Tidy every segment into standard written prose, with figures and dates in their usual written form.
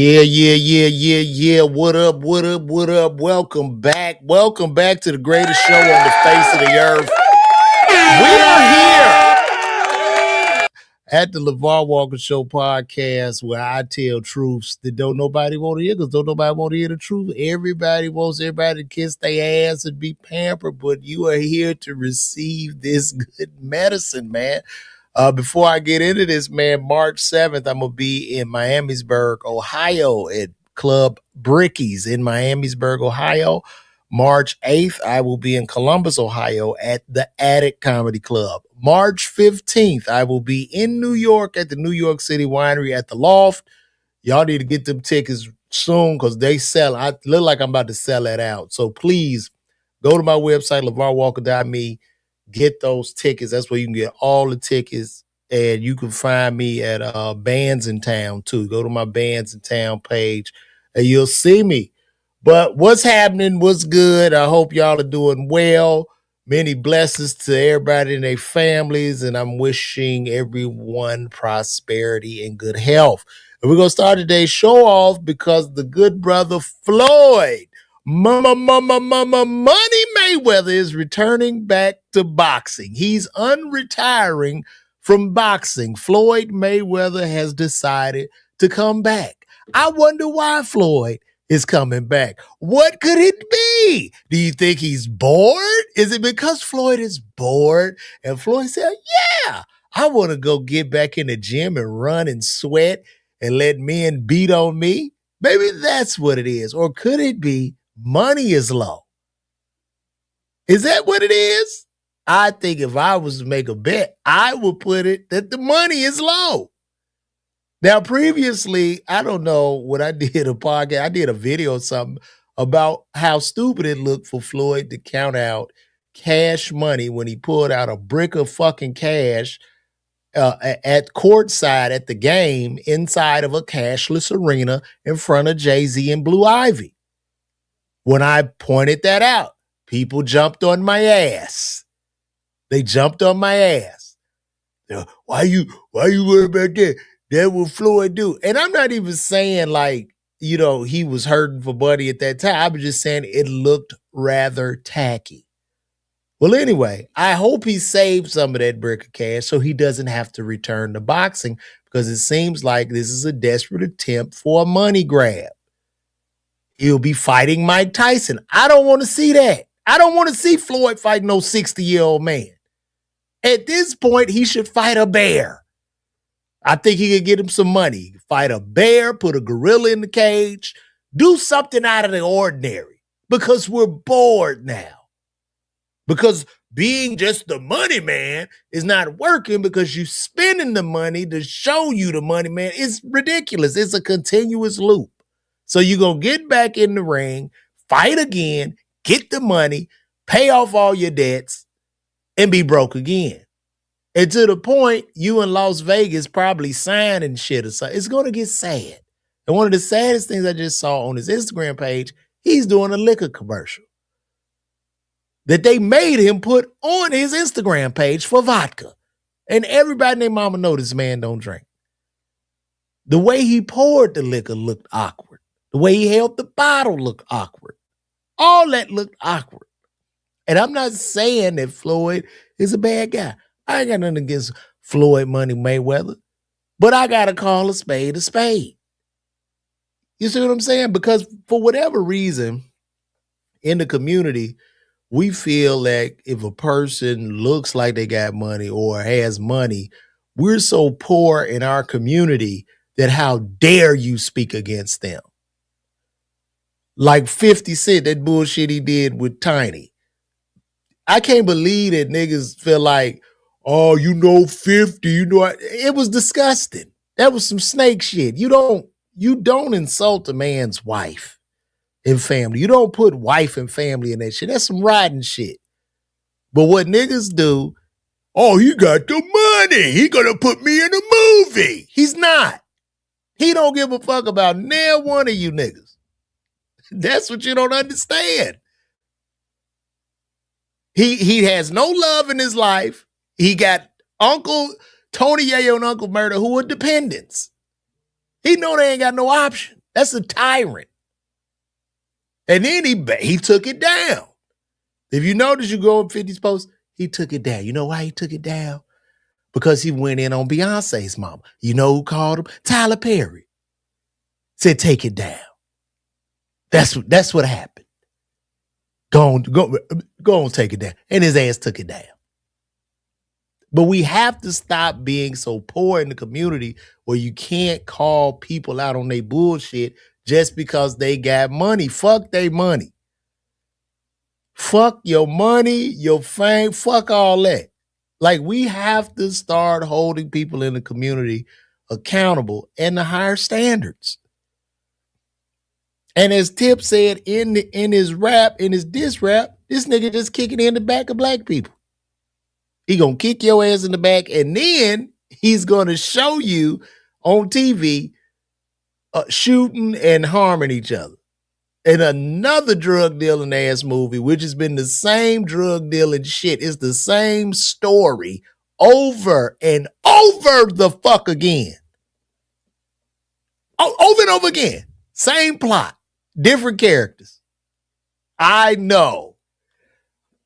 Yeah. What up? Welcome back. Welcome back to the greatest show on the face of the earth. We are here at the LeVar Walker Show podcast where I tell truths that don't nobody want to hear because don't nobody want to hear the truth. Everybody wants everybody to kiss their ass and be pampered, but you are here to receive this good medicine, man. Before I get into this, man, March 7th, I'm going to be in Miamisburg, Ohio at Club Brickies in Miamisburg, Ohio. March 8th, I will be in Columbus, Ohio at the Attic Comedy Club. March 15th, I will be in New York at the New York City Winery at the Loft. Y'all need to get them tickets soon because they sell. I look like I'm about to sell that out. So please go to my website, LeVarWalker.me. Get those tickets. That's where you can get all the tickets. And you can find me at Bands in Town too. Go to my Bands in Town page and you'll see me. But what's happening? What's good? I hope y'all are doing well. Many blessings to everybody and their families. And I'm wishing everyone prosperity and good health. And we're going to start today's show off because the good brother Floyd Money Mayweather is returning back to boxing. He's unretiring from boxing. Floyd Mayweather has decided to come back. I wonder why Floyd is coming back. What could it be? Do you think he's bored? Is it because Floyd is bored? And Floyd said, yeah, I want to go get back in the gym and run and sweat and let men beat on me. Maybe that's what it is. Or could it be money is low? Is that what it is? I think if I was to make a bet, I would put it that the money is low. Now, previously, I don't know when I did a podcast, I did a video or something about how stupid it looked for Floyd to count out cash money when he pulled out a brick of fucking cash at courtside at the game inside of a cashless arena in front of Jay-Z and Blue Ivy. When I pointed that out, people jumped on my ass. They jumped on my ass. Why you worried about that? That's what Floyd do. And I'm not even saying like, he was hurting for money at that time. I was just saying it looked rather tacky. Well, anyway, I hope he saved some of that brick of cash so he doesn't have to return to boxing because it seems like this is a desperate attempt for a money grab. He'll be fighting Mike Tyson. I don't want to see that. I don't want to see Floyd fight no 60-year-old man. At this point, he should fight a bear. I think he could get him some money. Fight a bear, put a gorilla in the cage, do something out of the ordinary because we're bored now. Because being just the money man is not working because you're spending the money to show you the money man. It's ridiculous. It's a continuous loop. So you're going to get back in the ring, fight again, get the money, pay off all your debts, and be broke again. And to the point, you in Las Vegas probably signing shit or something. It's going to get sad. And one of the saddest things I just saw on his Instagram page, he's doing a liquor commercial that they made him put on his Instagram page for vodka. And everybody and their mama know this man don't drink. The way he poured the liquor looked awkward. The way he held the bottle looked awkward. All that looked awkward. And I'm not saying that Floyd is a bad guy. I ain't got nothing against Floyd Money Mayweather. But I got to call a spade a spade. You see what I'm saying? Because for whatever reason, in the community, we feel like if a person looks like they got money or has money, we're so poor in our community that how dare you speak against them? Like 50 Cent, that bullshit he did with Tiny. I can't believe that niggas feel like, 50, it was disgusting. That was some snake shit. You don't insult a man's wife and family. You don't put wife and family in that shit. That's some rotten shit. But what niggas do, he got the money. He gonna put me in a movie. He's not. He don't give a fuck about near one of you niggas. That's what you don't understand. He has no love in his life. He got Uncle Tony Yayo and Uncle Murder who are dependents. He know they ain't got no option. That's a tyrant. And then he took it down. If you notice, you go on 50's post, he took it down. You know why he took it down? Because he went in on Beyonce's mama. You know who called him? Tyler Perry. Said, take it down. That's what happened. Go on, take it down. And his ass took it down. But we have to stop being so poor in the community where you can't call people out on their bullshit just because they got money. Fuck their money. Fuck your money, your fame, fuck all that. Like, we have to start holding people in the community accountable and to higher standards. And as Tip said in his diss rap, this nigga just kicking in the back of black people. He gonna kick your ass in the back, and then he's gonna show you on TV shooting and harming each other. And another drug dealing ass movie, which has been the same drug dealing shit. It's the same story over and over the fuck again. Over and over again. Same plot, different characters. I know.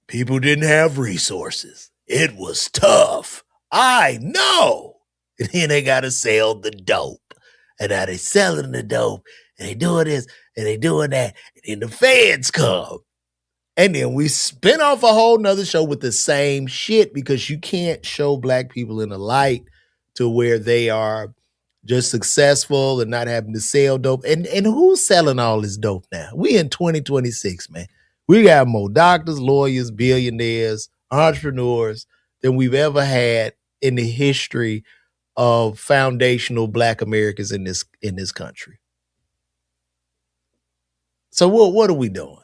People didn't have resources. It was tough. I know. And then they got to sell the dope. And now they selling the dope. And they doing this. And they doing that. And then the feds come. And then we spin off a whole nother show with the same shit, because you can't show black people in the light to where they are just successful and not having to sell dope. And who's selling all this dope now? We in 2026, man. We got more doctors, lawyers, billionaires, entrepreneurs than we've ever had in the history of foundational black Americans in this country. So what are we doing?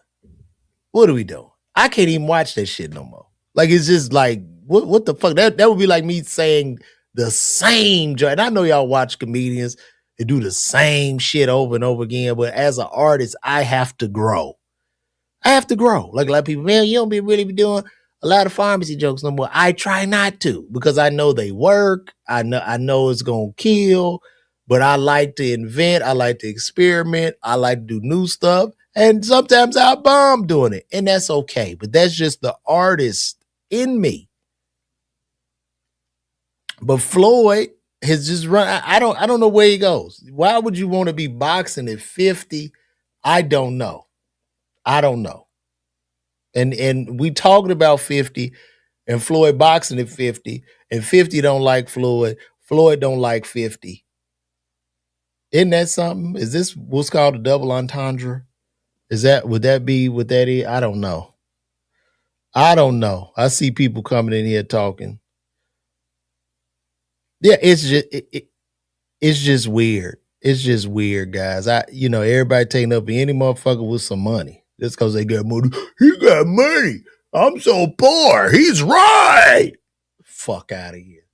What are we doing? I can't even watch that shit no more. Like, it's just like, what the fuck? That would be like me saying the same joke. And I know y'all watch comedians that do the same shit over and over again, but as an artist, I have to grow. I have to grow. Like a lot of people, man, you don't really be doing a lot of pharmacy jokes no more. I try not to, because I know they work. I know it's gonna kill, but I like to invent. I like to experiment. I like to do new stuff. And sometimes I bomb doing it, and that's okay. But that's just the artist in me. But Floyd has just run. I don't know where he goes. Why would you want to be boxing at 50? I don't know. I don't know. And we talking about 50 and Floyd boxing at 50, and 50 don't like Floyd. Floyd don't like 50. Isn't that something? Is this what's called a double entendre? Would that be what that is? I don't know. I don't know. I see people coming in here talking. Yeah, it's just weird. It's just weird, guys. Everybody taking up any motherfucker with some money. Just because they got money. He got money. I'm so poor. He's right. Fuck out of here.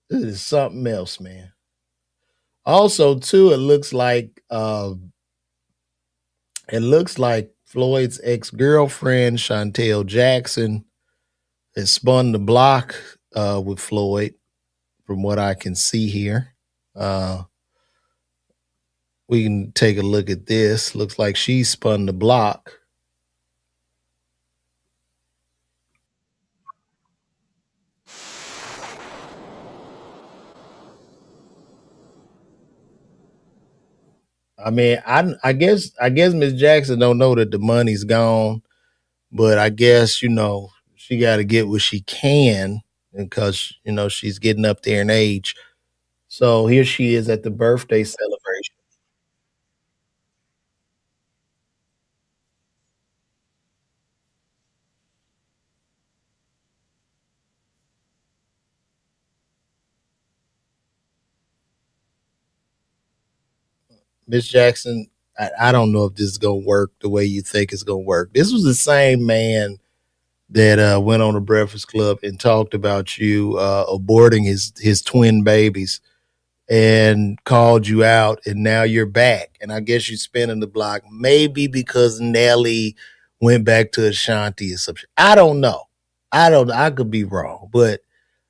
This is something else, man. Also, too, it looks like Floyd's ex-girlfriend, Chantel Jackson, has spun the block with Floyd, from what I can see here. We can take a look at this. Looks like she spun the block. I mean, I guess Miss Jackson don't know that the money's gone, but I guess she got to get what she can, because she's getting up there in age. So here she is at the birthday celebration. Miss Jackson, I don't know if this is gonna work the way you think it's gonna work. This was the same man that went on the Breakfast Club and talked about you aborting his twin babies, and called you out, and now you're back. And I guess you're spinning the block, maybe because Nelly went back to Ashanti or something. I don't know. I could be wrong, but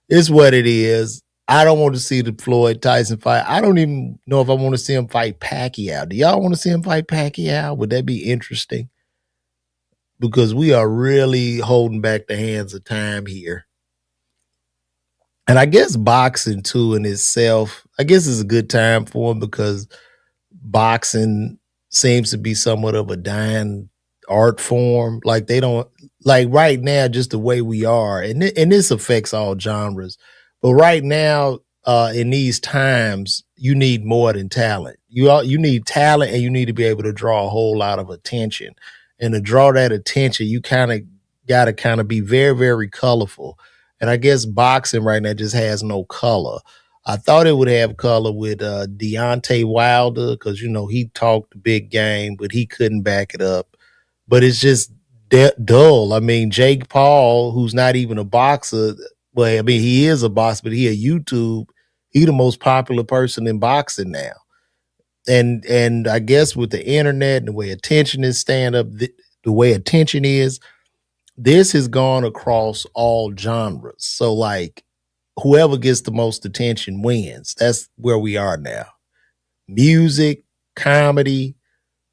it's what it is. I don't want to see the Floyd Tyson fight. I don't even know if I want to see him fight Pacquiao. Do y'all want to see him fight Pacquiao? Would that be interesting? Because we are really holding back the hands of time here. And I guess boxing too in itself, I guess it's a good time for him because boxing seems to be somewhat of a dying art form. Like they don't like right now, just the way we are, and this affects all genres. But right now, in these times, you need more than talent. You need talent, and you need to be able to draw a whole lot of attention. And to draw that attention, you kind of got to kind of be very, very colorful. And I guess boxing right now just has no color. I thought it would have color with Deontay Wilder because he talked the big game, but he couldn't back it up. But it's just dull. I mean, Jake Paul, who's not even a boxer, well, I mean, he is a boxer, but he a YouTube. He the most popular person in boxing now. And I guess with the internet and the way attention is stand up, the way attention is, this has gone across all genres. So like whoever gets the most attention wins. That's where we are now. Music, comedy,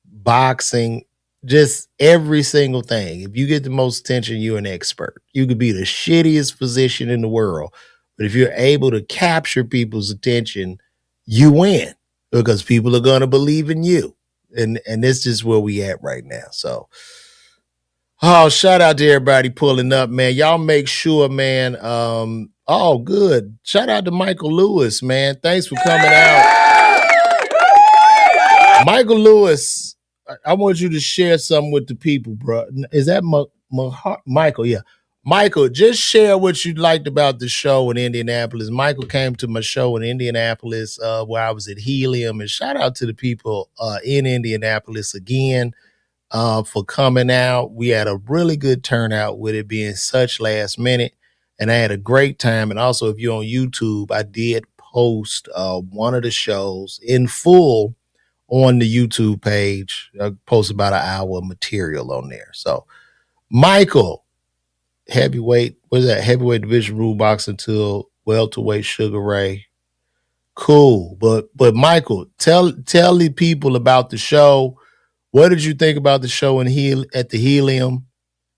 boxing, just every single thing. If you get the most attention, you're an expert. You could be the shittiest physician in the world, but if you're able to capture people's attention, you win because people are going to believe in you. And this is where we at right now. So oh, shout out to everybody pulling up, man. Y'all make sure, man. Oh, good. Shout out to Michael Lewis, man. Thanks for coming out. Michael Lewis, I want you to share something with the people, bro. Is that Michael? Yeah. Michael, just share what you liked about the show in Indianapolis. Michael came to my show in Indianapolis where I was at Helium. And shout out to the people in Indianapolis again. For coming out. We had a really good turnout with it being such last minute, and I had a great time. And also, if you're on YouTube, I did post one of the shows in full on the YouTube page. I post about an hour of material on there. So, Michael, heavyweight, what is that? Heavyweight division rule boxing till welterweight Sugar Ray. Cool, but Michael, tell the people about the show. What did you think about the show at the Helium?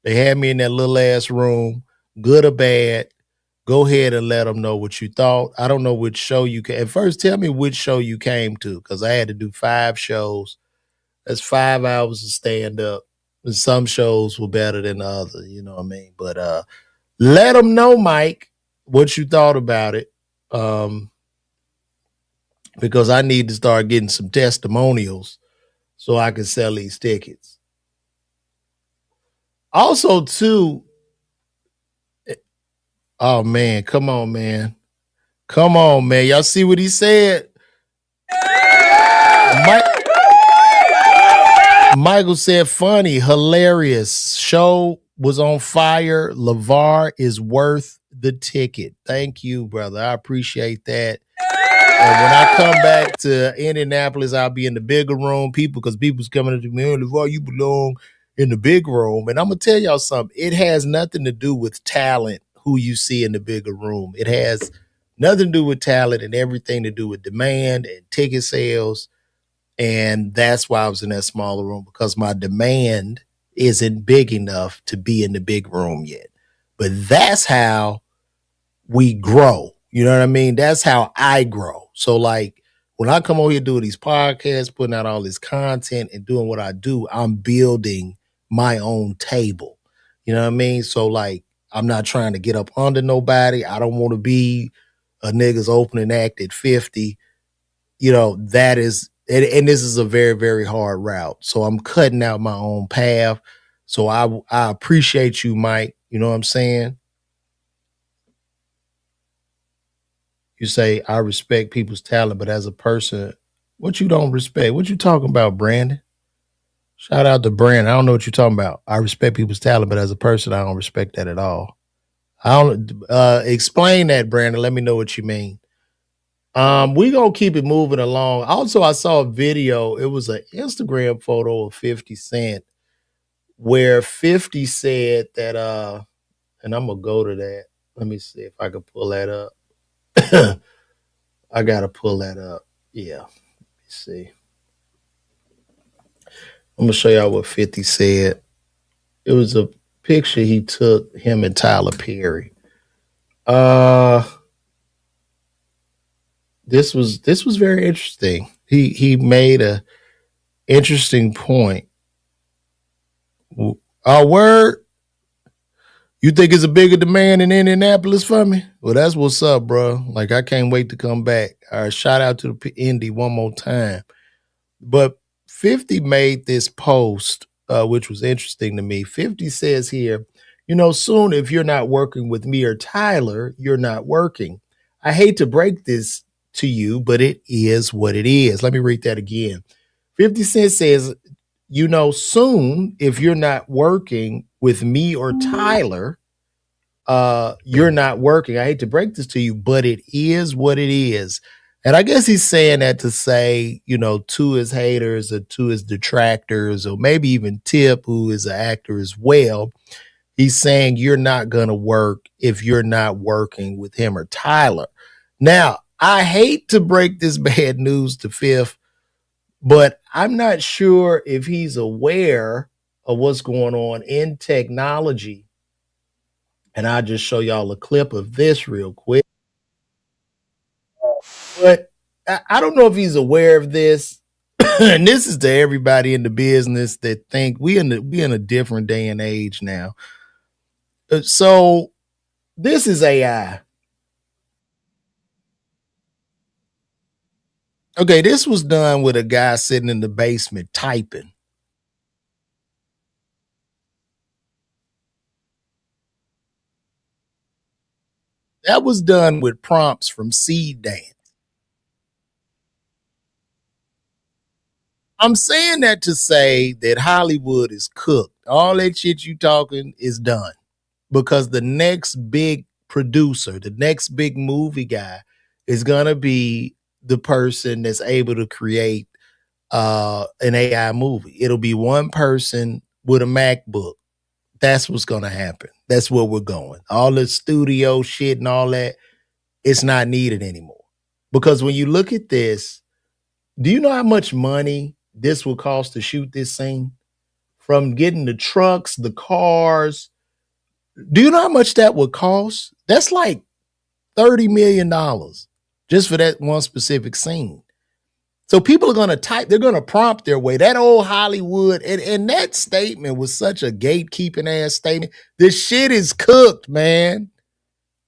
They had me in that little ass room, good or bad. Go ahead and let them know what you thought. I don't know which show you came. At first, tell me which show you came to, because I had to do 5 shows. That's 5 hours of stand up. And some shows were better than the other, you know what I mean? But let them know, Mike, what you thought about it. Because I need to start getting some testimonials so I can sell these tickets. Also, too, oh man, come on, man. Come on, man. Y'all see what he said? Michael said funny, hilarious. Show was on fire. LeVar is worth the ticket. Thank you, brother. I appreciate that. And when I come back to Indianapolis, I'll be in the bigger room. Because people's coming to me, LeVar, you belong in the big room. And I'm going to tell y'all something. It has nothing to do with talent, who you see in the bigger room. It has nothing to do with talent and everything to do with demand and ticket sales. And that's why I was in that smaller room, because my demand isn't big enough to be in the big room yet. But that's how we grow. You know what I mean? That's how I grow. So like when I come over here doing these podcasts, putting out all this content and doing what I do, I'm building my own table. You know what I mean? So like I'm not trying to get up under nobody. I don't want to be a nigga's opening act at 50. You know, that is, and this is a very, very hard route. So I'm cutting out my own path. So I appreciate you, Mike. You know what I'm saying? You say, I respect people's talent, but as a person, what you don't respect? What you talking about, Brandon? Shout out to Brandon. I don't know what you're talking about. I respect people's talent, but as a person, I don't respect that at all. I don't explain that, Brandon. Let me know what you mean. We gonna keep it moving along. Also, I saw a video. It was an Instagram photo of 50 Cent where 50 said that and I'm gonna go to that. Let me see if I can pull that up. I gotta pull that up. Yeah, let's see. I'm gonna show y'all what 50 said. It was a picture he took him and Tyler Perry. Uh this was very interesting. He made a interesting point. Word, you think it's a bigger demand in Indianapolis for me? Well, that's what's up, bro. Like I can't wait to come back. All right, shout out to the Indy one more time. But 50 made this post, which was interesting to me. 50 says here, soon if you're not working with me or Tyler, you're not working. I hate to break this to you, but it is what it is. Let me read that again. 50 Cent says, soon if you're not working with me or Tyler, you're not working. I hate to break this to you, but it is what it is. And I guess he's saying that to say, to his haters or to his detractors, or maybe even Tip, who is an actor as well. He's saying you're not going to work if you're not working with him or Tyler. Now, I hate to break this bad news to Fifth, but I'm not sure if he's aware of what's going on in technology. And I'll just show y'all a clip of this real quick. But I don't know if he's aware of this. And this is to everybody in the business that think we in a different day and age now. So this is AI. Okay, this was done with a guy sitting in the basement typing. That was done with prompts from Seed Dance. I'm saying that to say that Hollywood is cooked. All that shit you talking is done because the next big producer, the next big movie guy is going to be the person that's able to create an AI movie. It'll be one person with a MacBook. That's what's going to happen. That's where we're going. All the studio shit and all that, it's not needed anymore. Because when you look at this, do you know how much money this will cost to shoot this scene? From getting the trucks, the cars. Do you know how much that would cost? That's like $30 million just for that one specific scene. So people are going to type, they're going to prompt their way. That old Hollywood, and that statement was such a gatekeeping ass statement. This shit is cooked, man.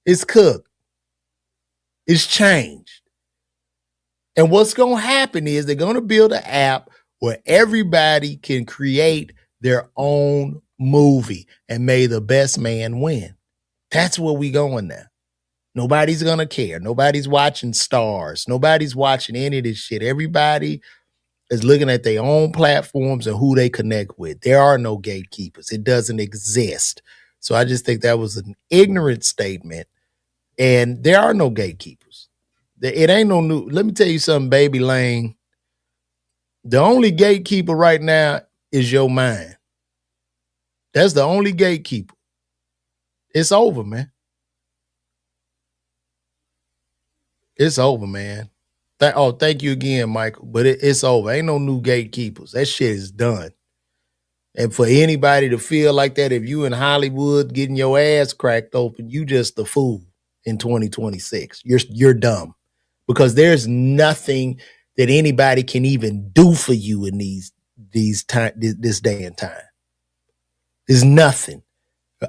It's cooked. It's changed. And what's going to happen is they're going to build an app where everybody can create their own movie and may the best man win. That's where we going now. Nobody's going to care. Nobody's watching stars. Nobody's watching any of this shit. Everybody is looking at their own platforms and who they connect with. There are no gatekeepers. It doesn't exist. So I just think that was an ignorant statement. And there are no gatekeepers. It ain't no new. Let me tell you something, baby Lane. The only gatekeeper right now is your mind. That's the only gatekeeper. It's over, man. It's over, man. Thank you again, Michael. But it's over. Ain't no new gatekeepers. That shit is done. And for anybody to feel like that, if you in Hollywood getting your ass cracked open, you just a fool in 2026. You're dumb because there's nothing that anybody can even do for you in these time this day and time. There's nothing.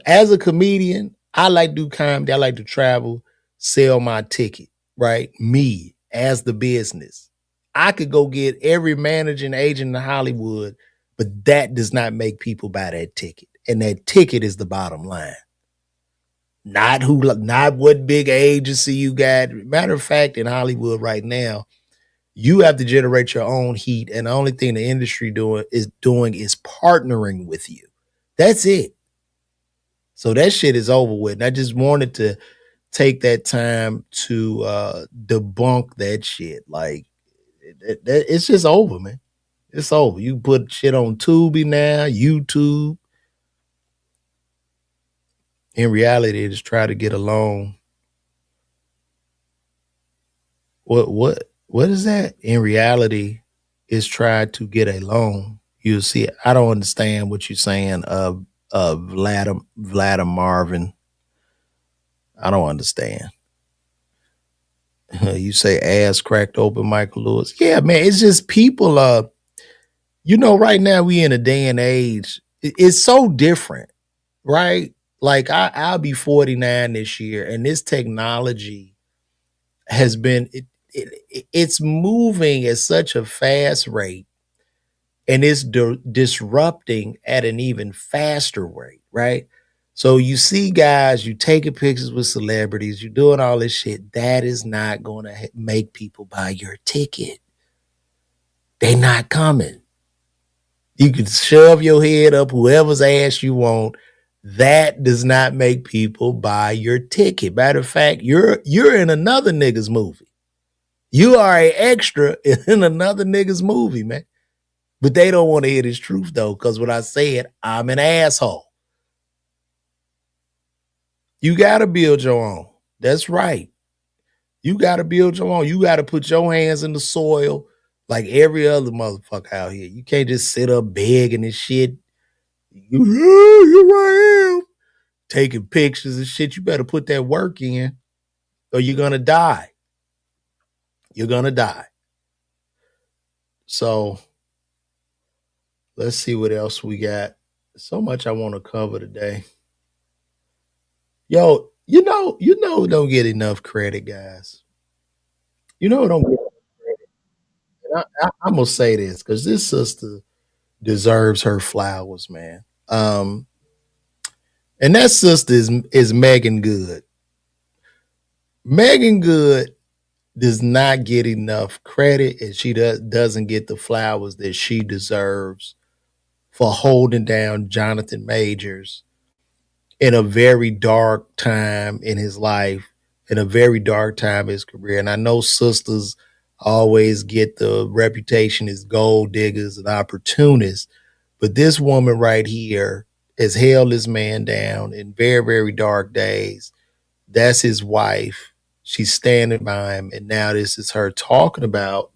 As a comedian, I like to do comedy. I like to travel, sell my ticket, right? Me as the business. I could go get every managing agent in Hollywood, but that does not make people buy that ticket. And that ticket is the bottom line. Not what big agency you got. Matter of fact, in Hollywood right now, you have to generate your own heat. And the only thing the industry doing is partnering with you. That's it. So that shit is over with. And I just wanted to take that time to debunk that shit. Like it's just over, man. It's over. You put shit on Tubi now, YouTube. In reality, they just try to get along. What is that? In reality, is try to get a loan. You see it. I don't understand what you're saying of Vladimir Marvin. I don't understand. You say ass cracked open, Michael Lewis. Yeah, man, it's just people. Right now we in a day and age. It's so different, right? Like I'll be 49 this year, and this technology has been it's moving at such a fast rate, and it's disrupting at an even faster rate, right? So you see guys, you taking pictures with celebrities, you doing all this shit. That is not going to make people buy your ticket. They not coming. You can shove your head up whoever's ass you want. That does not make people buy your ticket. Matter of fact, you're in another nigga's movie. You are an extra in another nigga's movie, man. But they don't want to hear this truth though, because when I say it, I'm an asshole. You gotta build your own. That's right. You gotta build your own. You gotta put your hands in the soil like every other motherfucker out here. You can't just sit up begging and shit. Here I am. Taking pictures and shit. You better put that work in or you're gonna die. You're gonna die. So let's see what else we got. So much I want to cover today. Yo, don't get enough credit, guys. Don't get credit. And I'm gonna say this because this sister deserves her flowers, man. And that sister is Megan Good. Megan Good does not get enough credit, and she doesn't get the flowers that she deserves for holding down Jonathan Majors in a very dark time in his life, in a very dark time in his career. And I know sisters always get the reputation as gold diggers and opportunists, but this woman right here has held this man down in very, very dark days. That's his wife. She's standing by him. And now this is her talking about,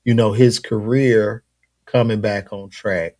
his career coming back on track.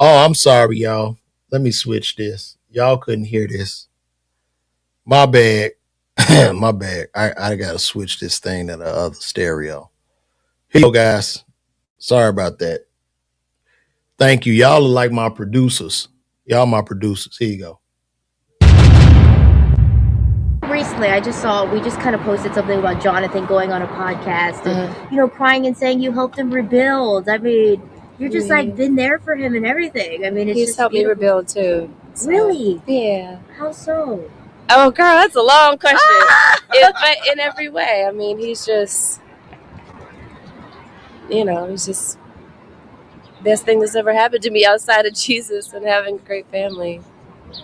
Oh, I'm sorry, y'all. Let me switch this. Y'all couldn't hear this. My bad. My bad. I gotta switch this thing to the other stereo. Here you go, guys. Sorry about that. Thank you. Y'all are like my producers. Y'all my producers. Here you go. Recently, I just saw we just kind of posted something about Jonathan going on a podcast and crying and saying you helped him rebuild. I mean, you're just like been there for him and everything. I mean, it's He's just helped me beautiful. rebuild too. So, Really? Yeah. How so? Oh, girl, that's a long question. But in every way, I mean, he's just, he's just best thing that's ever happened to me outside of Jesus and having a great family.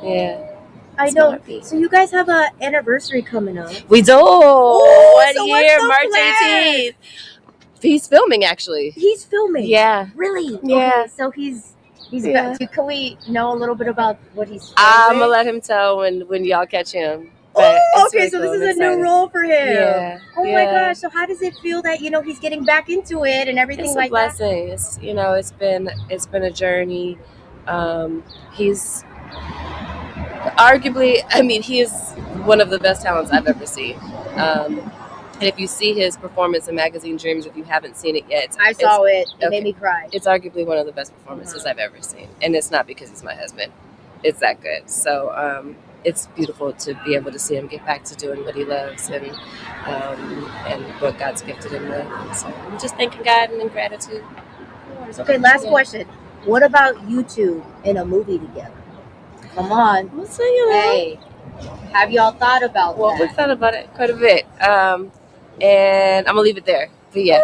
Yeah. I know. So you guys have an anniversary coming up. We do. Oh, so One year, what's the March plan? 18th. He's filming, actually. He's filming. Yeah. Really? Yeah. Okay, so he's can we know a little bit about what he's filming? I'm gonna let him tell when y'all catch him. But okay, really so cool. This is a new role for him. Yeah. Oh my gosh! So how does it feel that he's getting back into it and everything like that? It's a blessing. It's been a journey. He's arguably, he is one of the best talents I've ever seen. And if you see his performance in Magazine Dreams, if you haven't seen it yet, I saw it. It made me cry. It's arguably one of the best performances I've ever seen, and it's not because he's my husband. It's that good. So it's beautiful to be able to see him get back to doing what he loves and what God's gifted him with. So I'm just thanking God and in gratitude. Okay, last question. What about you two in a movie together? Come on. We'll see you. Hey. Have y'all thought about Well, that? we've thought about it quite a bit. And I'm gonna leave it there. But yeah.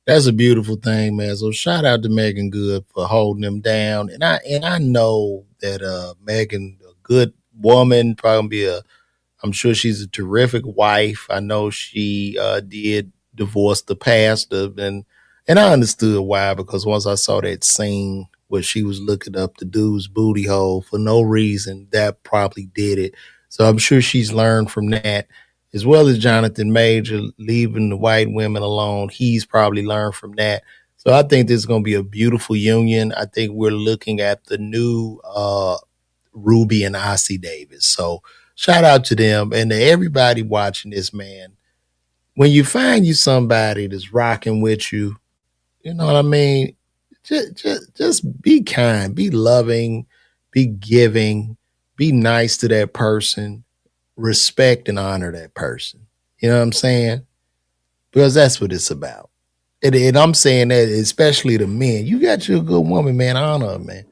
That's a beautiful thing, man. So shout out to Megan Good for holding them down. And I know that Megan, a good woman, probably be I'm sure she's a terrific wife. I know she did divorce the pastor, and I understood why, because once I saw that scene where she was looking up the dude's booty hole for no reason, that probably did it. So I'm sure she's learned from that, as well as Jonathan Major leaving the white women alone. He's probably learned from that. So I think this is going to be a beautiful union. I think we're looking at the new Ruby and Ossie Davis. So shout out to them and to everybody watching this, man. When you find you somebody that's rocking with you, you know what I mean? Just be kind, be loving, be giving, be nice to that person, respect and honor that person. You know what I'm saying? Because that's what it's about. And I'm saying that especially to men. You got you a good woman, man. Honor her, man.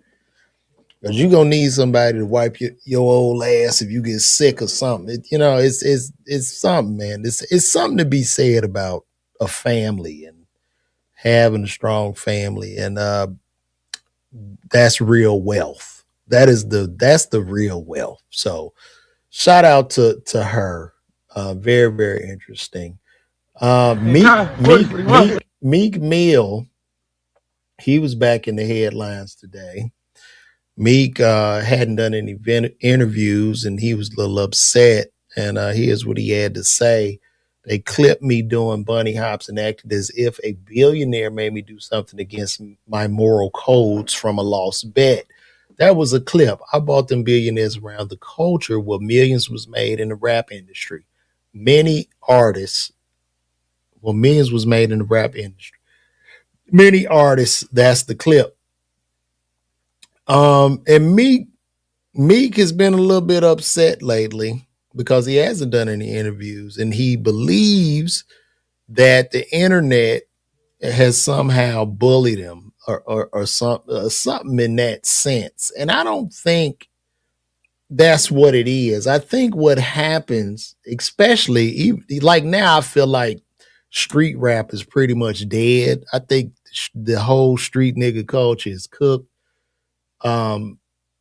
Because you're gonna need somebody to wipe your old ass if you get sick or something. It's something, man. It's something to be said about a family and having a strong family, and that's real wealth. That's the real wealth. So shout out to her. Very very interesting. Meek Mill. He was back in the headlines today. Meek hadn't done any interviews, and he was a little upset. And here's what he had to say. They clipped me doing bunny hops and acted as if a billionaire made me do something against my moral codes from a lost bet. That was a clip. I bought them billionaires around the culture where millions was made in the rap industry. Many artists, well, millions was made in the rap industry. Many artists, that's the clip. And Meek has been a little bit upset lately because he hasn't done any interviews, and he believes that the internet has somehow bullied him or something in that sense. And I don't think that's what it is. I think what happens, especially like now, I feel like street rap is pretty much dead. I think the whole street nigga culture is cooked.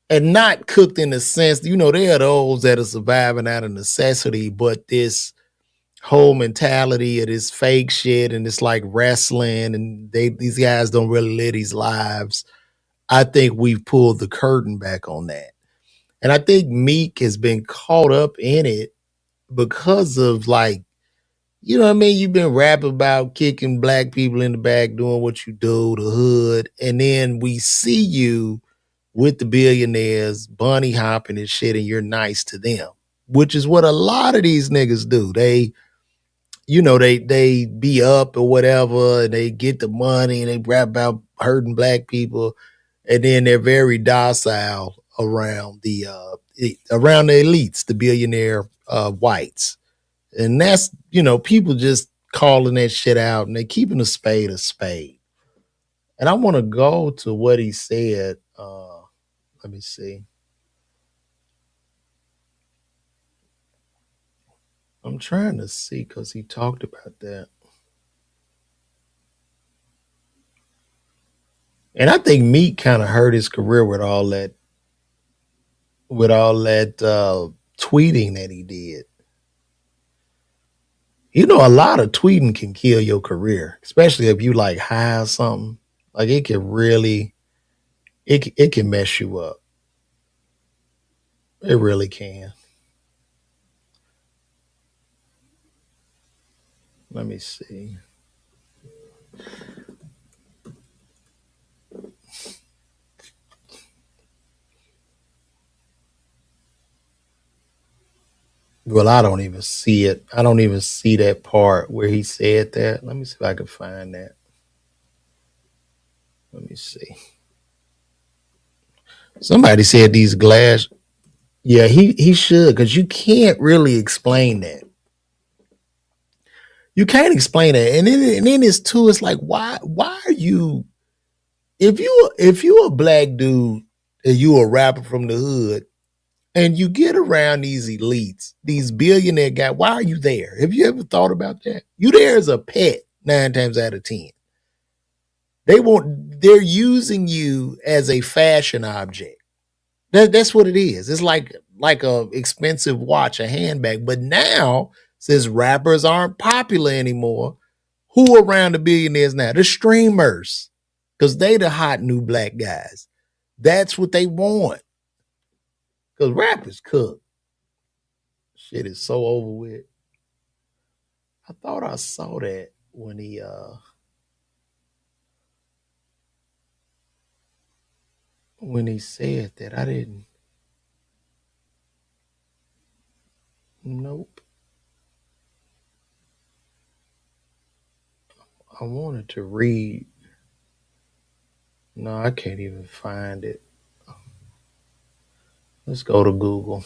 And not cooked in the sense, there are those that are surviving out of necessity, but this whole mentality of this fake shit and it's like wrestling and these guys don't really live these lives. I think we've pulled the curtain back on that. And I think Meek has been caught up in it because of like, you know what I mean? You've been rapping about kicking black people in the back, doing what you do, the hood, and then we see you with the billionaires, bunny hopping and shit, and you're nice to them, which is what a lot of these niggas do. They be up or whatever, and they get the money and they rap about hurting black people, and then they're very docile around around the elites, the billionaire whites. And that's, people just calling that shit out and they keeping a spade a spade. And I want to go to what he said. Let me see. I'm trying to see because he talked about that. And I think Meek kind of hurt his career with all that tweeting that he did. A lot of tweeting can kill your career, especially if you like high or something. Like it can really, it can mess you up. It really can. Let me see. Well, I don't even see it. I don't even see that part where he said that. Let me see if I can find that. Let me see. Somebody said these glass. Yeah, he should, because you can't really explain that. You can't explain that. And then it's too, it's like, why are you, if you a black dude and you a rapper from the hood, And you get around these elites, these billionaire guys. Why are you there? Have you ever thought about that? You there as a pet 9 times out of 10. They're using you as a fashion object. That's what it is. It's like a expensive watch, a handbag. But now, since rappers aren't popular anymore, who around the billionaires now? The streamers. Because they the hot new black guys. That's what they want. Because rap is cooked. Shit is so over with. I thought I saw that when he said that. I didn't. Nope. I wanted to read. No, I can't even find it. Let's go to Google.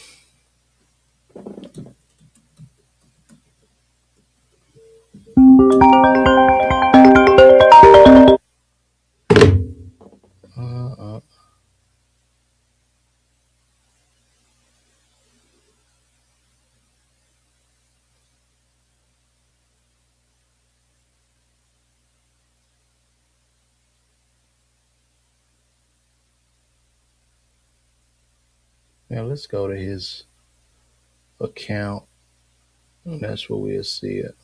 Now let's go to his account, and that's where we'll see it.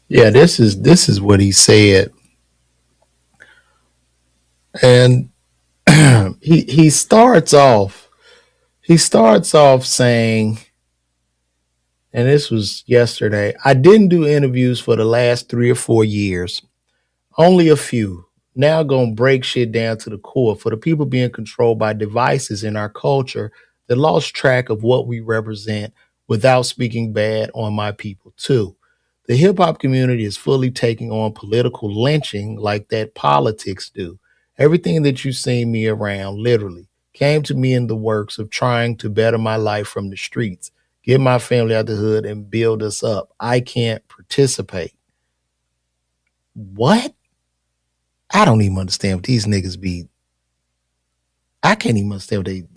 Yeah, this is what he said, and he starts off saying, and this was yesterday. I didn't do interviews for the last 3 or 4 years. Only a few. Now gonna break shit down to the core for the people being controlled by devices in our culture that lost track of what we represent without speaking bad on my people too. The hip hop community is fully taking on political lynching like that politics do. Everything that you seen me around literally came to me in the works of trying to better my life from the streets, get my family out the hood and build us up. I can't participate. What? I don't even understand what these niggas be. I can't even understand what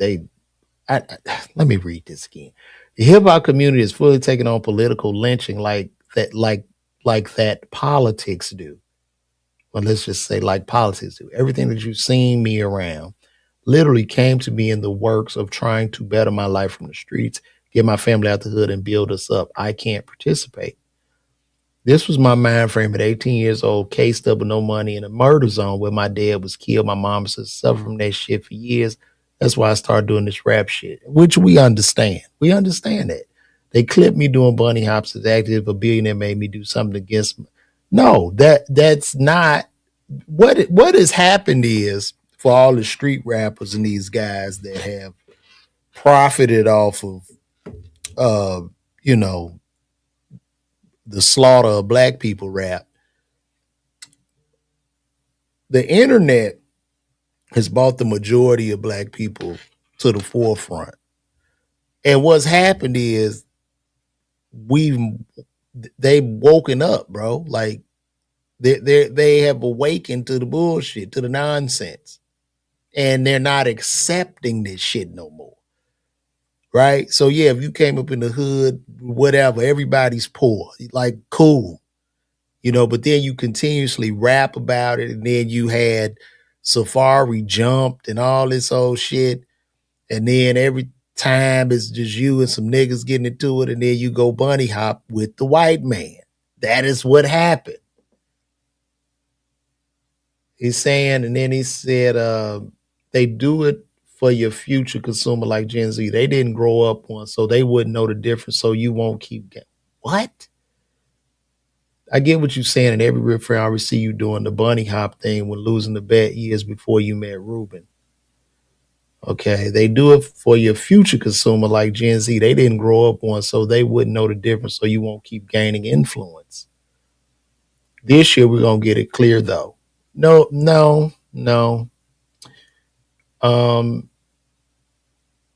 let me read this again. The hip hop community is fully taking on political lynching like that politics do. Well, let's just say like politics do. Everything that you've seen me around literally came to me in the works of trying to better my life from the streets, get my family out the hood and build us up. I can't participate. This was my mind frame at 18 years old, cased up with no money in a murder zone where my dad was killed. My mom has suffered from that shit for years. That's why I started doing this rap shit, which we understand. We understand that. They clipped me doing bunny hops as active. A billionaire made me do something against me. No, that's not what has happened is for all the street rappers and these guys that have profited off of uh, you know, the slaughter of black people rap. The internet has brought the majority of black people to the forefront. And what's happened is we've they've woken up, bro. Like they have awakened to the bullshit, to the nonsense. And they're not accepting this shit no more. Right? So yeah, if you came up in the hood, whatever, everybody's poor. Like cool. But then you continuously rap about it, and then you had Safari jumped and all this old shit, and then every time it's just you and some niggas getting into it, and then you go bunny hop with the white man. That is what happened. He's saying, and then he said, they do it for your future consumer like Gen Z. They didn't grow up on, so they wouldn't know the difference, so you won't keep getting. What? I get what you're saying, and every referee I already see you doing the bunny hop thing when losing the bet years before you met Ruben. Okay, they do it for your future consumer like Gen Z. They didn't grow up on, so they wouldn't know the difference, so you won't keep gaining influence. This year, we're going to get it clear, though. No, no, no. Um,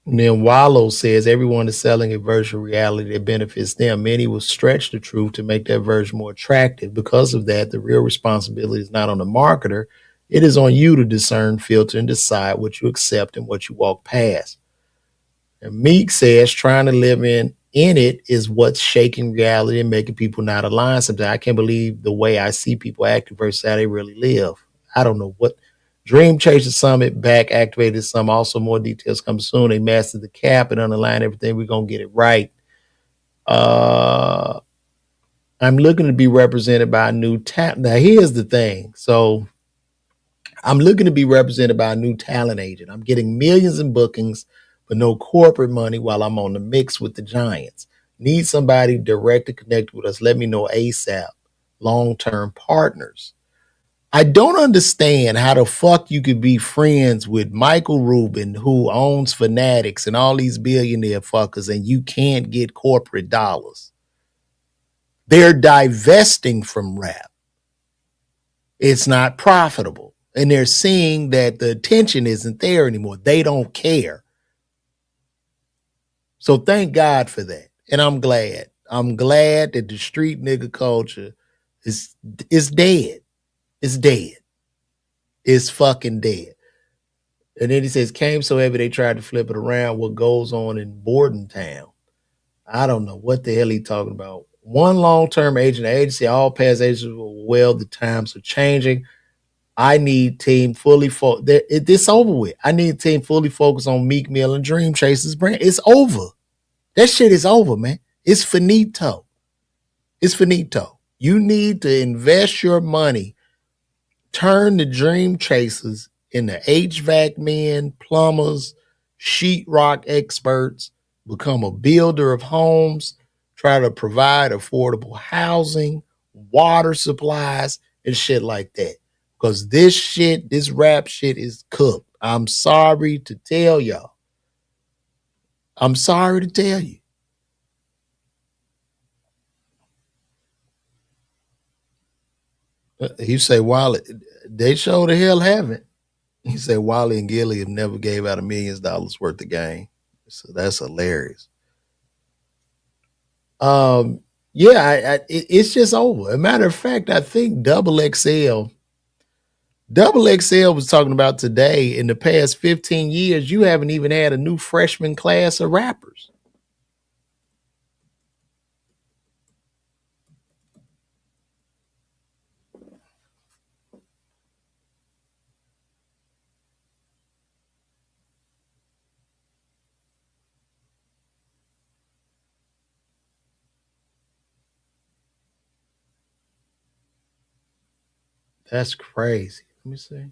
and then Wallow says everyone is selling a virtual reality that benefits them. Many will stretch the truth to make that version more attractive. Because of that, the real responsibility is not on the marketer. It is on you to discern, filter, and decide what you accept and what you walk past. And Meek says trying to live in it is what's shaking reality and making people not align sometimes. I can't believe the way I see people acting versus how they really live. I don't know what. Dream Chaser Summit back activated some. Also, more details come soon. They mastered the cap and underline everything. We're going to get it right. I'm looking to be represented by a new talent. Now, here's the thing. So I'm looking to be represented by a new talent agent. I'm getting millions in bookings, but no corporate money while I'm on the mix with the Giants. Need somebody direct to connect with us. Let me know ASAP. Long-term partners. I don't understand how the fuck you could be friends with Michael Rubin, who owns Fanatics and all these billionaire fuckers, and you can't get corporate dollars. They're divesting from rap. It's not profitable. And they're seeing that the attention isn't there anymore. They don't care. So thank God for that. And I'm glad. I'm glad that the street nigga culture is dead. It's dead. It's fucking dead. And then he says, came so heavy they tried to flip it around. What goes on in Bordentown? I don't know what the hell he talking about. One long-term agent agency, all past agents were well, the times are changing. I need team fully focused. This over with. I need team fully focused on Meek Mill and Dream Chasers brand. It's over. That shit is over, man. It's finito. It's finito. You need to invest your money. Turn the Dream Chasers into HVAC men, plumbers, sheetrock experts, become a builder of homes, try to provide affordable housing, water supplies, and shit like that. Because this rap shit is cooked. I'm sorry to tell y'all. I'm sorry to tell you. You say, Wally, they sure the hell haven't. He said Wally and Gilly have never gave out $1 million worth of game. So that's hilarious. Yeah, it's just over. As a matter of fact, I think Double XL was talking about today, in the past 15 years, you haven't even had a new freshman class of rappers. That's crazy. Let me see.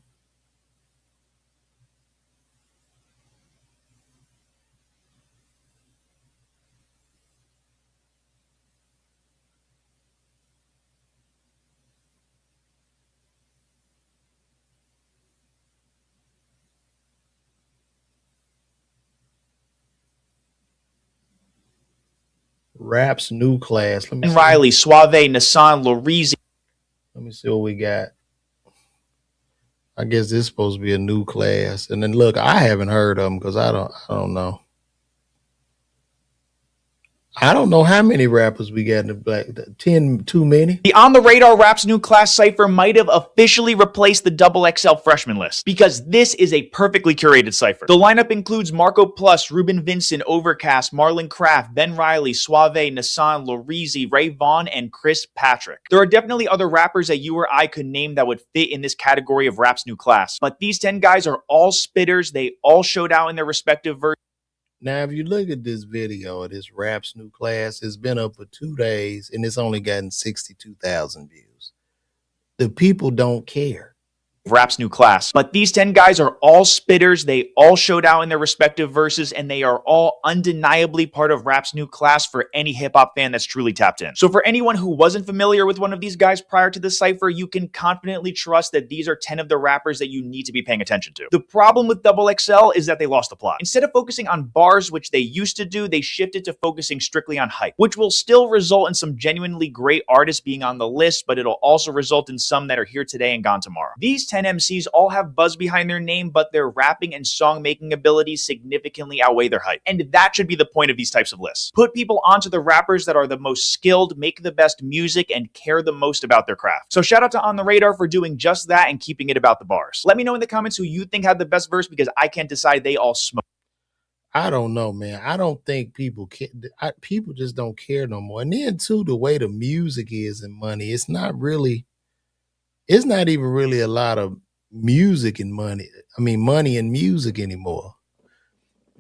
Rap's new class. Let me see. Riley, Suave, Nassan, Lorizi. Let me see what we got. I guess this is supposed to be a new class. And then look, I haven't heard of them because I don't know. I don't know how many rappers we got in the black. 10 too many. The On the Radar Rap's new class cipher might have officially replaced the XXL freshman list, because this is a perfectly curated cipher. The lineup includes Marco Plus, Ruben Vincent, Overcast, Marlon Craft, Ben Riley, Suave, Nassan, Lorizi, Ray Vaughn, and Chris Patrick. There are definitely other rappers that you or I could name that would fit in this category of Rap's new class, but these 10 guys are all spitters. They all showed out in their respective versions. Now, if you look at this video of this Rap's new class, it's been up for 2 days and it's only gotten 62,000 views. The people don't care. rap's new class. But these 10 guys are all spitters. They all showed out in their respective verses, and they are all undeniably part of rap's new class for any hip hop fan that's truly tapped in. So for anyone who wasn't familiar with one of these guys prior to this cypher, you can confidently trust that these are 10 of the rappers that you need to be paying attention to. The problem with Double XL is that they lost the plot. Instead of focusing on bars, which they used to do, they shifted to focusing strictly on hype, which will still result in some genuinely great artists being on the list, but it'll also result in some that are here today and gone tomorrow. These 10 MCs all have buzz behind their name, but their rapping and song making abilities significantly outweigh their hype. And that should be the point of these types of lists. Put people onto the rappers that are the most skilled, make the best music, and care the most about their craft. So shout out to On the Radar for doing just that and keeping it about the bars. Let me know in the comments who you think had the best verse, because I can't decide. They all smoke. I don't know, man. I don't think people care. People just don't care no more. And then too, the way the music is and money, it's not even really a lot of music and money. I mean, money and music anymore.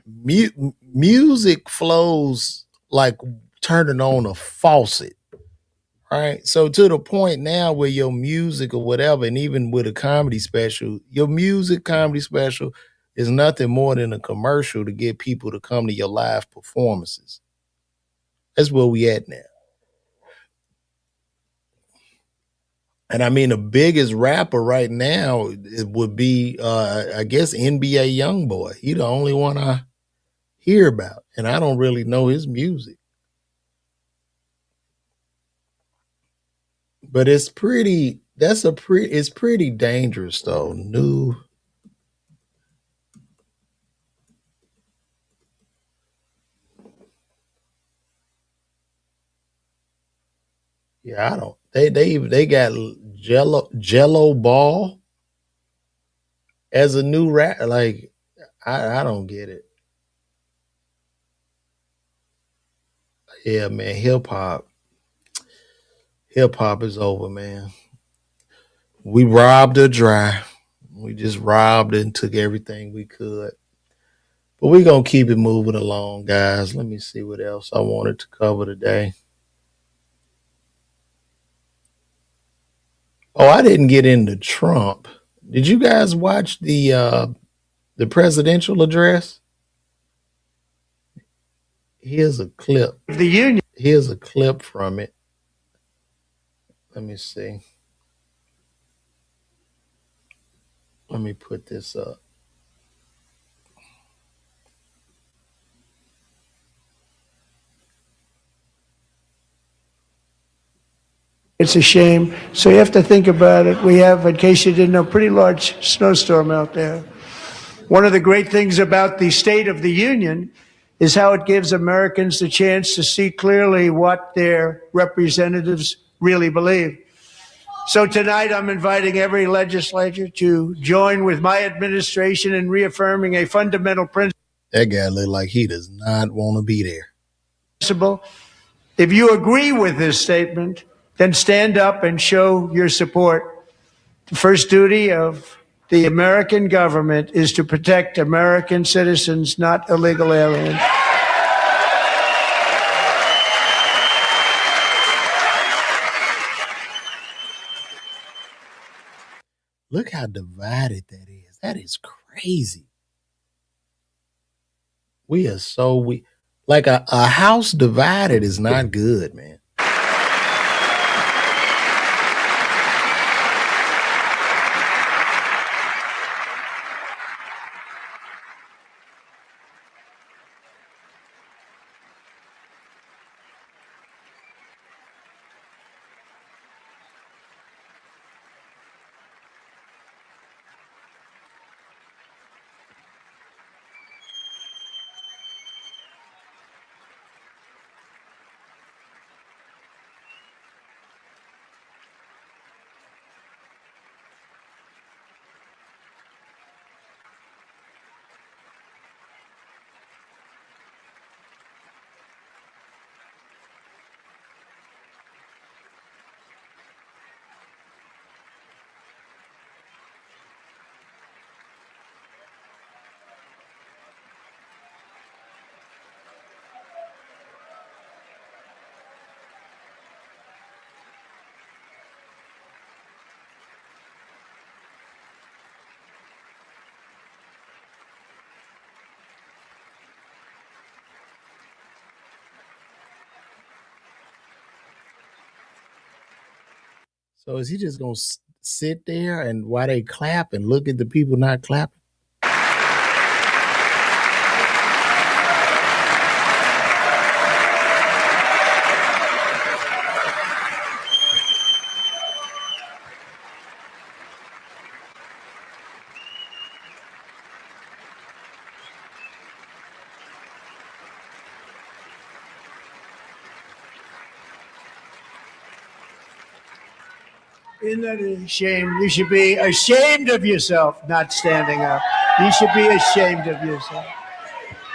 Music flows like turning on a faucet, right? So to the point now where your music or whatever, and even with a comedy special, your music comedy special is nothing more than a commercial to get people to come to your live performances. That's where we at now. And I mean, the biggest rapper right now it would be, I guess, NBA Youngboy. He the only one I hear about, and I don't really know his music. But it's pretty. It's pretty dangerous though. Yeah, I don't. They got Jello Ball as a new rap. Like I don't get it. Yeah, man, hip hop is over, man. We robbed her dry. We just robbed it and took everything we could. But we're gonna keep it moving along, guys. Let me see what else I wanted to cover today. Oh, I didn't get into Trump. Did you guys watch the presidential address? Here's a clip. The union. Here's a clip from it. Let me see. Let me put this up. It's a shame. So you have to think about it. We have, in case you didn't know, pretty large snowstorm out there. One of the great things about the State of the Union is how it gives Americans the chance to see clearly what their representatives really believe. So tonight I'm inviting every legislature to join with my administration in reaffirming a fundamental principle. That guy looked like he does not want to be there. If you agree with this statement, then stand up and show your support. The first duty of the American government is to protect American citizens, not illegal aliens. Look how divided that is. That is crazy. We are like a house divided is not good, man. So is he just gonna sit there and while they clap and look at the people not clapping? Isn't that a shame? You should be ashamed of yourself not standing up. You should be ashamed of yourself.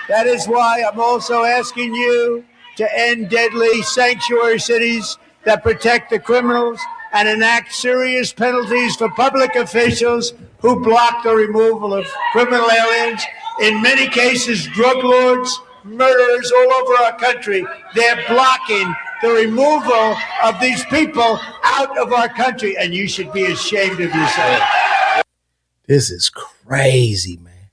That is why I'm also asking you to end deadly sanctuary cities that protect the criminals and enact serious penalties for public officials who block the removal of criminal aliens. In many cases, drug lords, murderers all over our country, they're blocking the removal of these people out of our country, and you should be ashamed of yourself. This is crazy, man.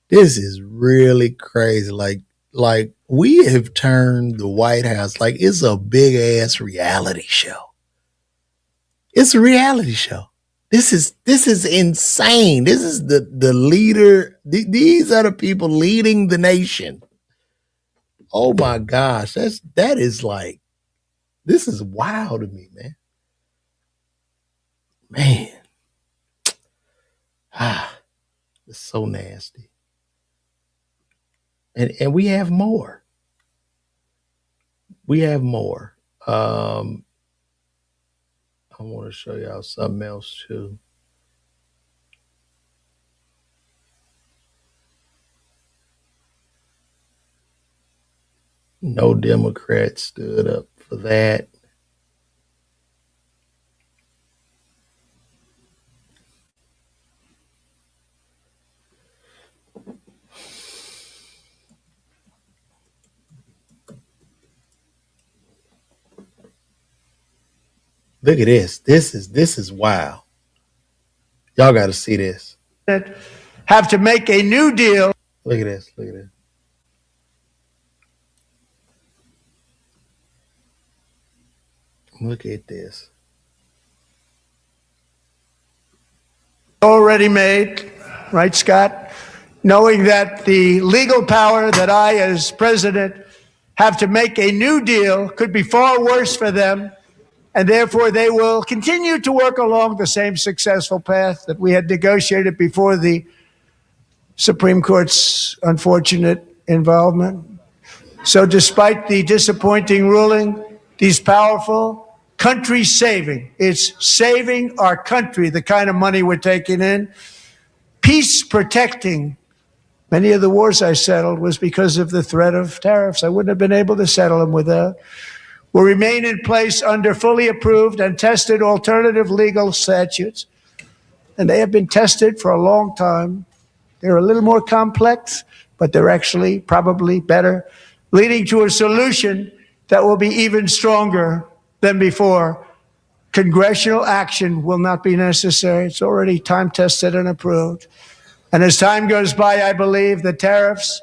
This is really crazy. Like we have turned the White House like it's a big ass reality show. It's a reality show. This is insane. This is the leader. These are the people leading the nation. Oh my gosh, that is like, this is wild to me, man. Man, it's so nasty. And we have more. We have more. I want to show y'all something else too. No Democrat stood up for that. Look at this. This is wild. Y'all got to see this. Have to make a new deal. Look at this. Look at this. Look at this. Already made, right, Scott? Knowing that the legal power that I, as president, have to make a new deal could be far worse for them, and therefore they will continue to work along the same successful path that we had negotiated before the Supreme Court's unfortunate involvement. So despite the disappointing ruling, these powerful, country-saving, it's saving our country, the kind of money we're taking in, peace-protecting. Many of the wars I settled was because of the threat of tariffs. I wouldn't have been able to settle them without. Will remain in place under fully approved and tested alternative legal statutes. And they have been tested for a long time. They're a little more complex, but they're actually probably better, leading to a solution that will be even stronger than before. Congressional action will not be necessary. It's already time tested and approved. And as time goes by, I believe the tariffs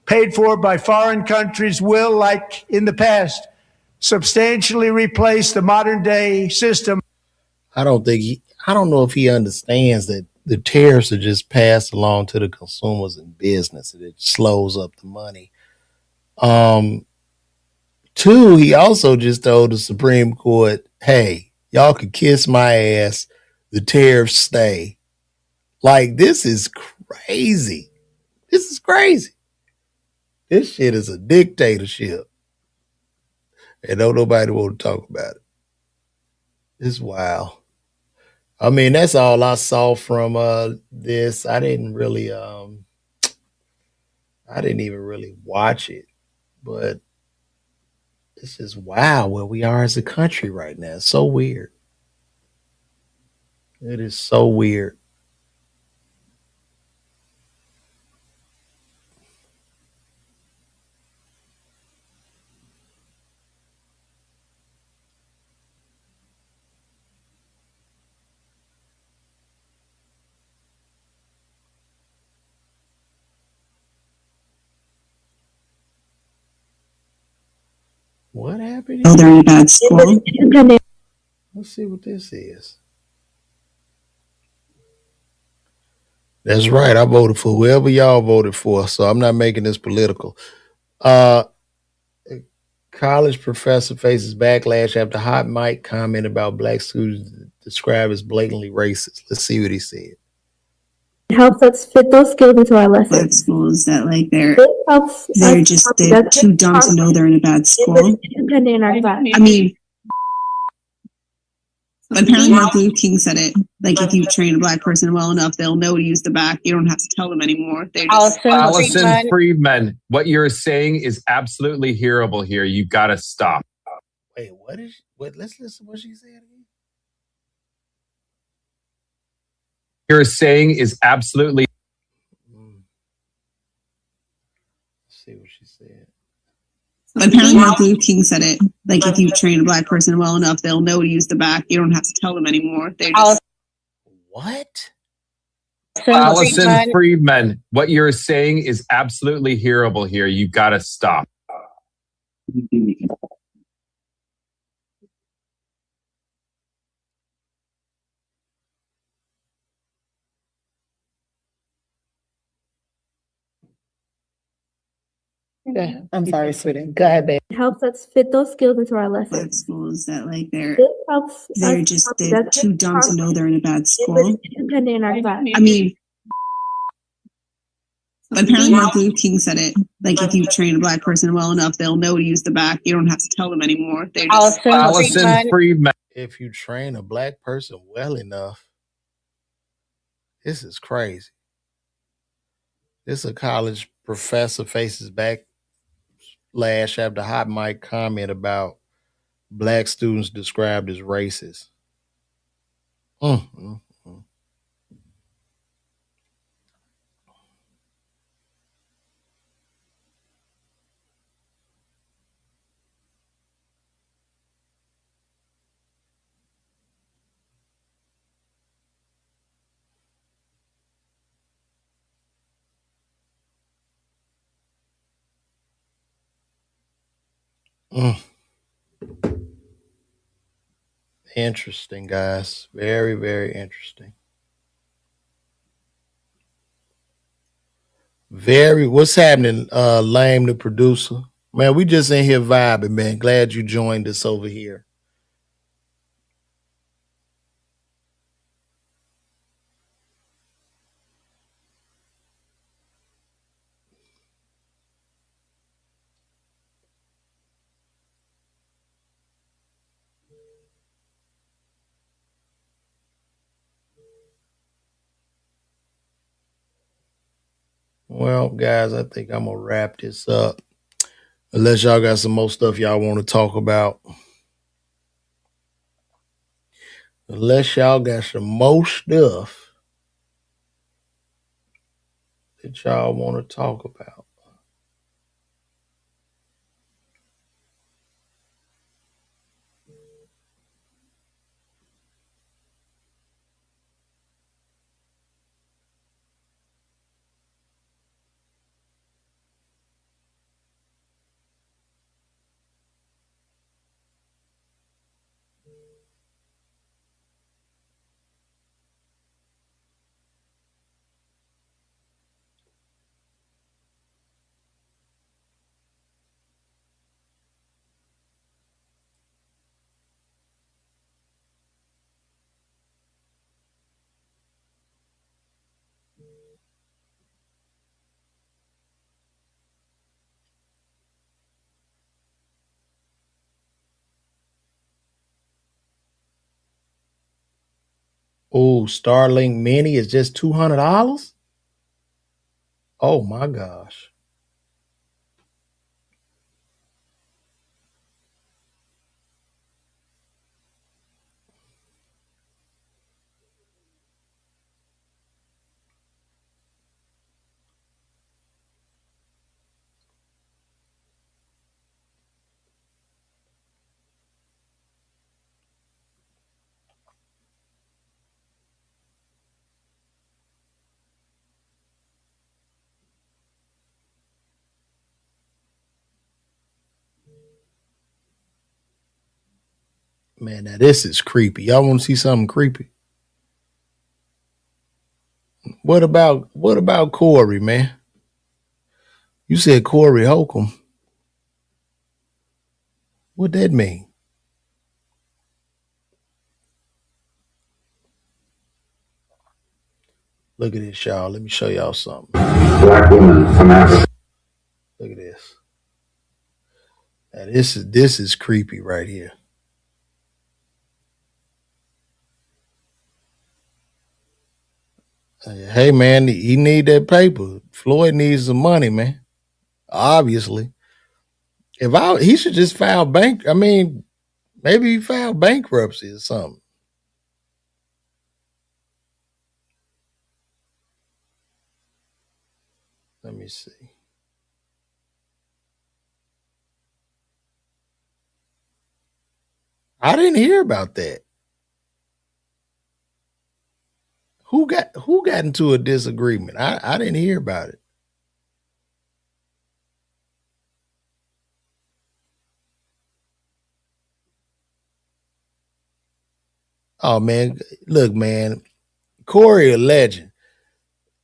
paid for by foreign countries will, like in the past, substantially replace the modern day system. I don't know if he understands that the tariffs are just passed along to the consumers and business, and it slows up the money. Two, he also just told the Supreme Court, hey, y'all can kiss my ass. The tariffs stay. Like, this is crazy. This is crazy. This shit is a dictatorship. And don't nobody want to talk about it. It's wild. I mean, that's all I saw from this. I didn't even really watch it, but it's just wow where we are as a country right now. It's so weird. It is so weird. What happened? They're in a bad school. Let's see what this is. That's right. I voted for whoever y'all voted for, so I'm not making this political. Uh, College professor faces backlash after hot mic comment about black students described as blatantly racist. Let's see what he said. It helps us fit those skills into our lessons. Black schools that like they're They're too dumb to know they're in a bad school. in our class. I mean, apparently Martin Luther King said it. Like, if you train a black person well enough, they'll know to use the back. You don't have to tell them anymore. They're just Allison Friedman, what you're saying is absolutely hearable here. You got to stop. Wait, what? Let's listen to what she said again. You're saying is absolutely. Let's see what she said. apparently Martin Luther King said it. Like, if you train a black person well enough, they'll know to use the back. You don't have to tell them anymore. They're just What? Allison Friedman, what you're saying is absolutely hearable here. You got to stop. Yeah, I'm sorry, sweetie. Go ahead, babe. It helps us fit those skills into our lessons. black schools that like they're They're too dumb to know they're in a bad school. in our class. I mean, apparently Martin Luther King said it. Like, if you train a black person well enough, they'll know to use the back. You don't have to tell them anymore. They're just Allison Friedman. If you train a black person well enough, this is crazy. This a college professor faces backlash after hot mic comment about black students described as racist. Mm, mm, mm. Mm. Interesting, guys. Very, very interesting. What's happening, Lame the producer? Man, we just in here vibing, man. Glad you joined us over here. Well, guys, I think I'm gonna wrap this up. Unless y'all got some more stuff y'all want to talk about. Unless y'all got some more stuff that y'all want to talk about. Oh, Starlink Mini is just $200. Oh my gosh. Man, now this is creepy. Y'all want to see something creepy? What about Corey, man? You said Corey Holcomb. What that mean? Look at this, y'all. Let me show y'all something. Black woman from Africa. Look at this. Now this is creepy right here. Hey man, he need that paper. Floyd needs some money, man. Obviously. He should just file maybe he filed bankruptcy or something. Let me see. I didn't hear about that. Who got into a disagreement? I didn't hear about it. Oh man, look, man, Corey a legend.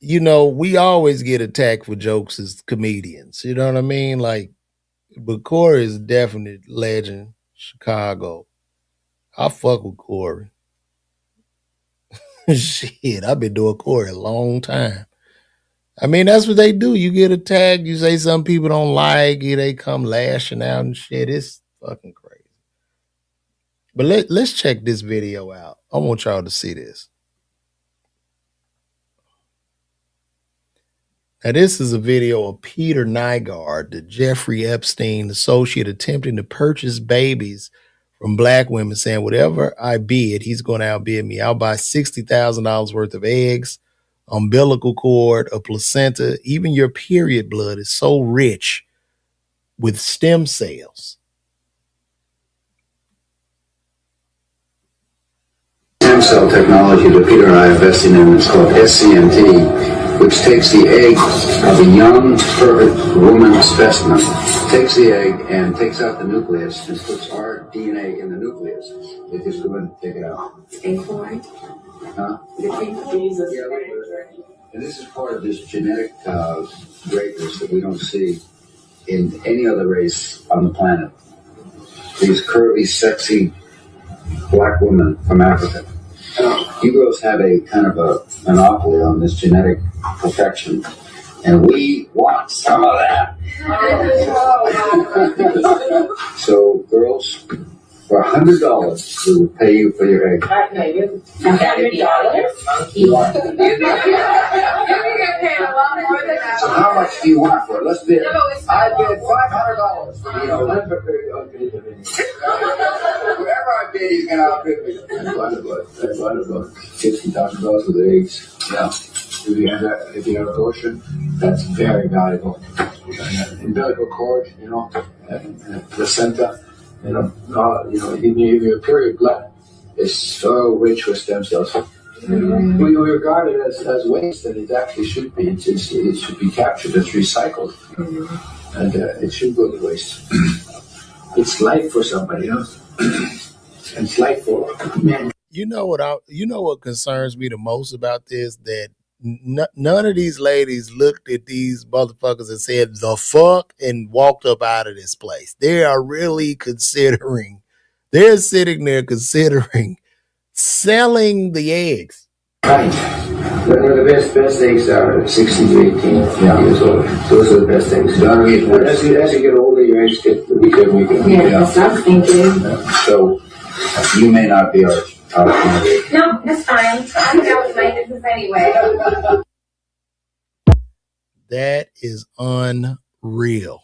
You know, we always get attacked for jokes as comedians. You know what I mean? Like, but Corey is definitely legend. Chicago. I fuck with Corey. Shit, I've been doing Corey a long time. I mean, that's what they do. You get attacked, you say some people don't like you, they come lashing out and shit. It's fucking crazy. But let's check this video out. I want y'all to see this. Now, this is a video of Peter Nygaard, the Jeffrey Epstein associate, attempting to purchase babies from black women, saying, whatever I bid, he's going to outbid me. I'll buy $60,000 worth of eggs, umbilical cord, a placenta, even your period blood is so rich with stem cells. Stem cell technology that Peter and I are investing in is called SCMT, which takes the egg of a young, perfect woman specimen, takes the egg and takes out the nucleus and puts our DNA in the nucleus. It just go ahead and take it out. Huh? And this is part of this genetic greatness that we don't see in any other race on the planet. These curvy, sexy black women from Africa. You girls have a kind of a monopoly on this genetic perfection, and we want some of that. So, girls, for $100, we would pay you for your egg. $100? So how much do you want for it? Let's bid. I bid $500. You know, whoever I bid, he's gonna outbid me. That's wonderful. $60,000 for the eggs. Yeah. If you have an abortion, that's very valuable. Umbilical cord, you know, and placenta. You know, even your period blood is so rich with stem cells. When you regard it as waste, and it actually should be. It should be captured as recycled, and it should go to waste. It's life for somebody, you know. And it's life for men. You know what concerns me the most about this? That none of these ladies looked at these motherfuckers and said the fuck and walked up out of this place. They are really considering. They're sitting there considering selling the eggs. Right. The best eggs are 16 to 18 years old. Those are the best eggs. As you get older, your eggs get weaker and weaker. Yeah, that's thinking. So you may not be our candidate. No, that's fine. I'm down with my business anyway. That is unreal.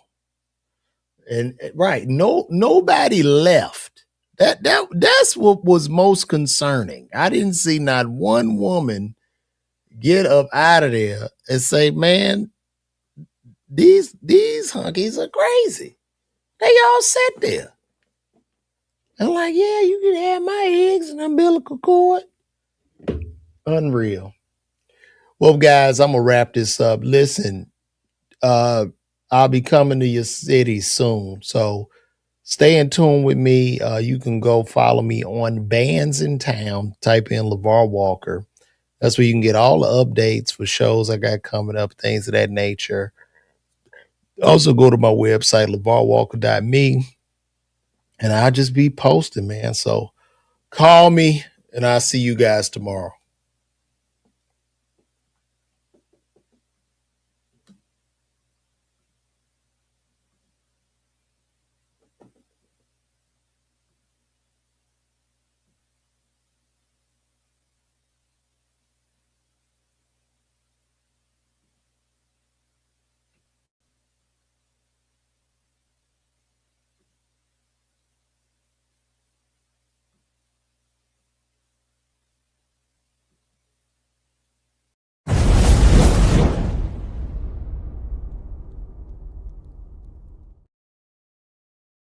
And right, nobody left. That's what was most concerning. I didn't see not one woman get up out of there and say, man, these hunkies are crazy. They all sat there. I'm like, yeah, you can have my eggs and umbilical cord. Unreal. Well, guys, I'm gonna wrap this up. Listen, I'll be coming to your city soon. So Stay in tune with me. You can go follow me on Bands in Town. Type in LeVar Walker. That's where you can get all the updates for shows I got coming up, things of that nature. Also go to my website, LeVarWalker.me, and I'll just be posting, man. So call me, and I'll see you guys tomorrow.